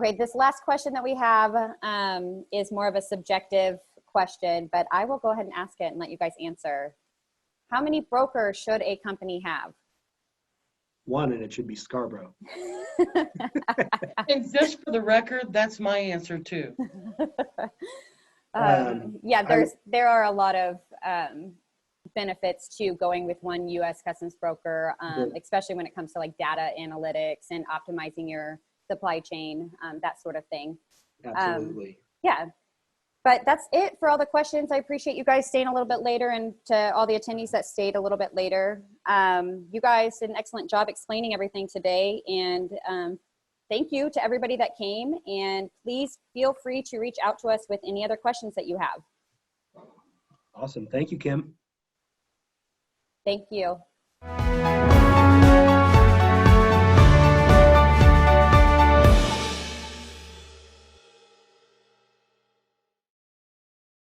Okay, this last question that we have is more of a subjective question, but I will go ahead and ask it and let you guys answer. How many brokers should a company have? One, and it should be Scarborough. And just for the record, that's my answer too. Yeah, there are a lot of benefits to going with one U.S. Customs broker, especially when it comes to like data analytics and optimizing your supply chain, that sort of thing. Absolutely. Yeah. But that's it for all the questions. I appreciate you guys staying a little bit later, and to all the attendees that stayed a little bit later. You guys did an excellent job explaining everything today, and thank you to everybody that came, and please feel free to reach out to us with any other questions that you have. Awesome. Thank you, Kim. Thank you.